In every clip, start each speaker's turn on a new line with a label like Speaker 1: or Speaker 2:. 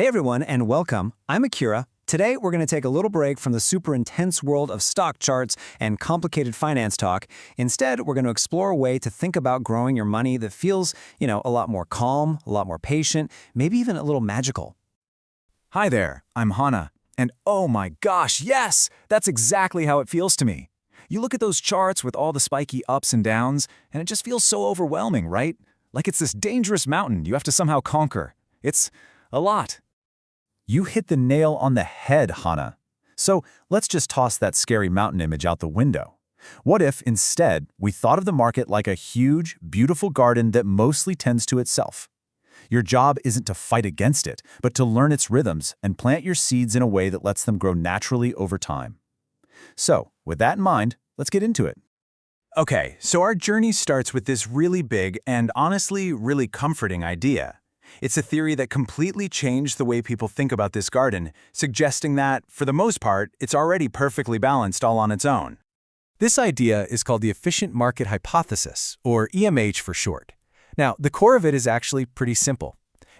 Speaker 1: Hey everyone, and welcome. I'm Akira. Today, we're going to take a little break from the super intense world of stock charts and complicated finance talk. Instead, we're going to explore a way to think about growing your money that feels, a lot more calm, a lot more patient, maybe even a little magical.
Speaker 2: Hi there, I'm Hana. And oh my gosh, yes! That's exactly how it feels to me. You look at those charts with all the spiky ups and downs, and it just feels so overwhelming, right? Like it's this dangerous mountain you have to somehow conquer. It's a lot. You hit the nail on the head, Hana. So let's just toss that scary mountain image out the window. What if, instead, we thought of the market like a huge, beautiful garden that mostly tends to itself? Your job isn't to fight against it, but to learn its rhythms and plant your seeds in a way that lets them grow naturally over time. So, with that in mind, let's get into it.
Speaker 3: Okay, so our journey starts with this really big and honestly really comforting idea. It's a theory that completely changed the way people think about this garden, suggesting that, for the most part, it's already perfectly balanced all on its own. This idea is called the Efficient Market Hypothesis, or EMH for short. Now, the core of it is actually pretty simple.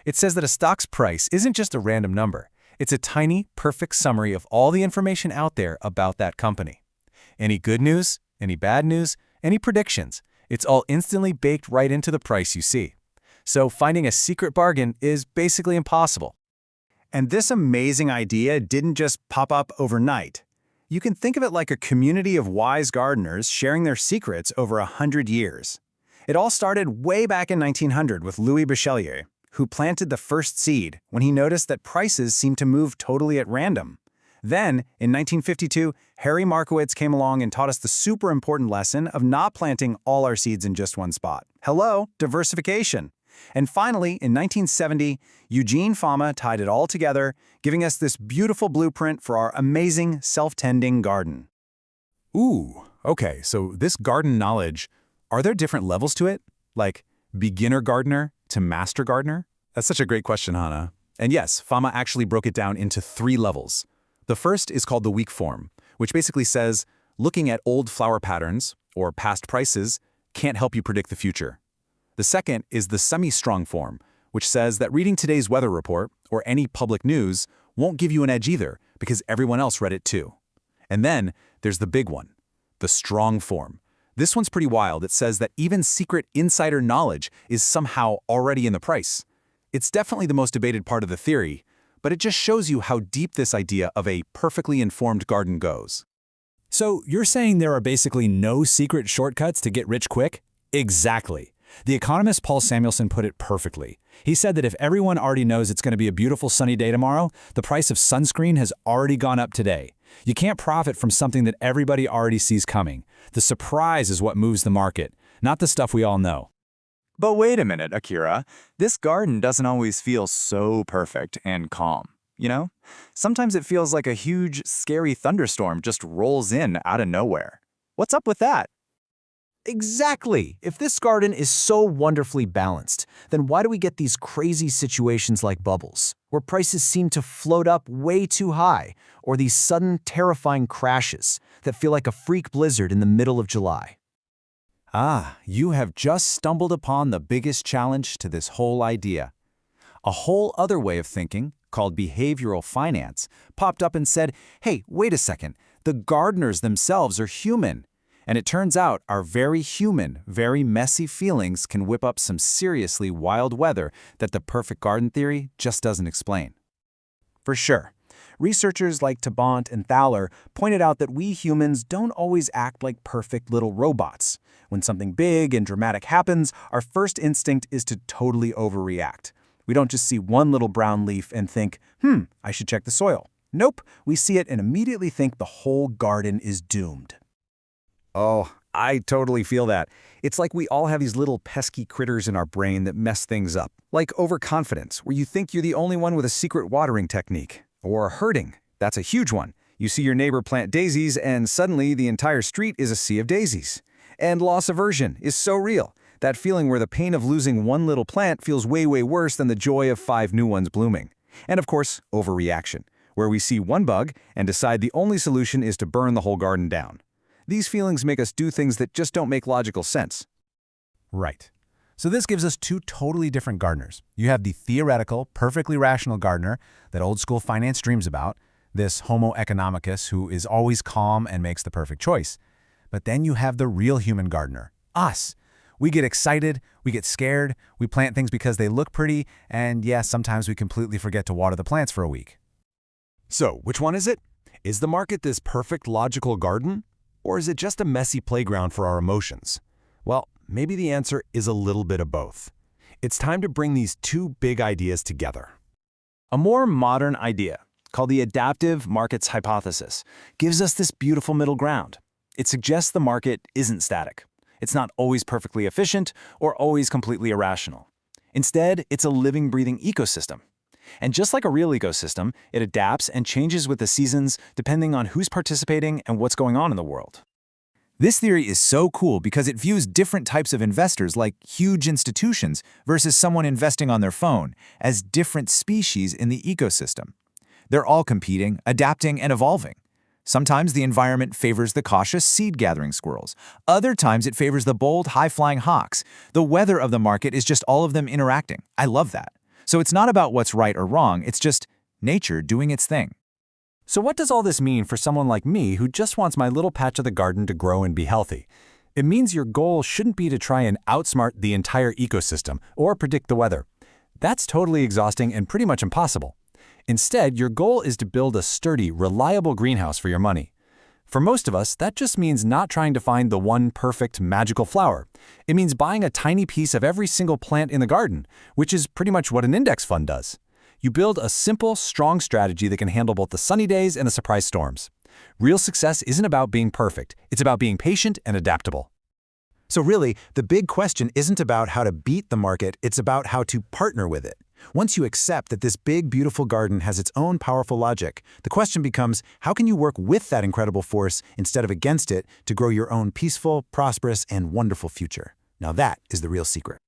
Speaker 3: It says that a stock's price isn't just a random number. It's a tiny, perfect summary of all the information out there about that company. Any good news, any bad news, any predictions, it's all instantly baked right into the price you see. So finding a secret bargain is basically impossible. And this amazing idea didn't just pop up overnight. You can think of it like a community of wise gardeners sharing their secrets over 100 years. It all started way back in 1900 with Louis Bachelier, who planted the first seed when he noticed that prices seemed to move totally at random. Then, in 1952, Harry Markowitz came along and taught us the super important lesson of not planting all our seeds in just one spot. Hello, diversification. And finally, in 1970, Eugene Fama tied it all together, giving us this beautiful blueprint for our amazing self-tending garden.
Speaker 2: Ooh, okay, so this garden knowledge, are there different levels to it? Like beginner gardener to master gardener? That's such a great question, Hana. And yes, Fama actually broke it down into 3 levels. The first is called the weak form, which basically says looking at old flower patterns or past prices can't help you predict the future. The second is the semi-strong form, which says that reading today's weather report or any public news won't give you an edge either because everyone else read it too. And then there's the big one, the strong form. This one's pretty wild. It says that even secret insider knowledge is somehow already in the price. It's definitely the most debated part of the theory, but it just shows you how deep this idea of a perfectly informed garden goes.
Speaker 3: So you're saying there are basically no secret shortcuts to get rich quick? Exactly. The economist Paul Samuelson put it perfectly. He said that if everyone already knows it's going to be a beautiful sunny day tomorrow, the price of sunscreen has already gone up today. You can't profit from something that everybody already sees coming. The surprise is what moves the market, not the stuff we all know.
Speaker 4: But wait a minute, Akira. This garden doesn't always feel so perfect and calm, you know? Sometimes it feels like a huge, scary thunderstorm just rolls in out of nowhere. What's up with that?
Speaker 1: Exactly! If this garden is so wonderfully balanced, then why do we get these crazy situations like bubbles, where prices seem to float up way too high, or these sudden, terrifying crashes that feel like a freak blizzard in the middle of July?
Speaker 3: Ah, you have just stumbled upon the biggest challenge to this whole idea. A whole other way of thinking, called behavioral finance, popped up and said, hey, wait a second, the gardeners themselves are human. And it turns out our very human, very messy feelings can whip up some seriously wild weather that the perfect garden theory just doesn't explain.
Speaker 1: For sure. Researchers like Tabant and Thaler pointed out that we humans don't always act like perfect little robots. When something big and dramatic happens, our first instinct is to totally overreact. We don't just see one little brown leaf and think, I should check the soil. Nope, we see it and immediately think the whole garden is doomed.
Speaker 2: Oh, I totally feel that. It's like we all have these little pesky critters in our brain that mess things up. Like overconfidence, where you think you're the only one with a secret watering technique. Or herding. That's a huge one. You see your neighbor plant daisies and suddenly the entire street is a sea of daisies. And loss aversion is so real. That feeling where the pain of losing one little plant feels way worse than the joy of 5 new ones blooming. And of course, overreaction, where we see one bug and decide the only solution is to burn the whole garden down. These feelings make us do things that just don't make logical sense.
Speaker 3: Right. So this gives us two totally different gardeners. You have the theoretical, perfectly rational gardener that old-school finance dreams about, this Homo economicus who is always calm and makes the perfect choice. But then you have the real human gardener, us. We get excited, we get scared, we plant things because they look pretty, and yes, sometimes we completely forget to water the plants for a week.
Speaker 2: So, which one is it? Is the market this perfect logical garden? Or is it just a messy playground for our emotions? Well, maybe the answer is a little bit of both. It's time to bring these two big ideas together.
Speaker 1: A more modern idea, called the adaptive markets hypothesis, gives us this beautiful middle ground. It suggests the market isn't static. It's not always perfectly efficient or always completely irrational. Instead, it's a living, breathing ecosystem. And just like a real ecosystem, it adapts and changes with the seasons depending on who's participating and what's going on in the world. This theory is so cool because it views different types of investors, like huge institutions versus someone investing on their phone, as different species in the ecosystem. They're all competing, adapting, and evolving. Sometimes the environment favors the cautious seed-gathering squirrels. Other times it favors the bold, high-flying hawks. The weather of the market is just all of them interacting. I love that. So it's not about what's right or wrong, it's just nature doing its thing.
Speaker 3: So what does all this mean for someone like me who just wants my little patch of the garden to grow and be healthy? It means your goal shouldn't be to try and outsmart the entire ecosystem or predict the weather. That's totally exhausting and pretty much impossible. Instead, your goal is to build a sturdy, reliable greenhouse for your money. For most of us, that just means not trying to find the one perfect, magical flower. It means buying a tiny piece of every single plant in the garden, which is pretty much what an index fund does. You build a simple, strong strategy that can handle both the sunny days and the surprise storms. Real success isn't about being perfect. It's about being patient and adaptable.
Speaker 2: So really, the big question isn't about how to beat the market, it's about how to partner with it. Once you accept that this big, beautiful garden has its own powerful logic, the question becomes, how can you work with that incredible force instead of against it to grow your own peaceful, prosperous, and wonderful future? Now that is the real secret.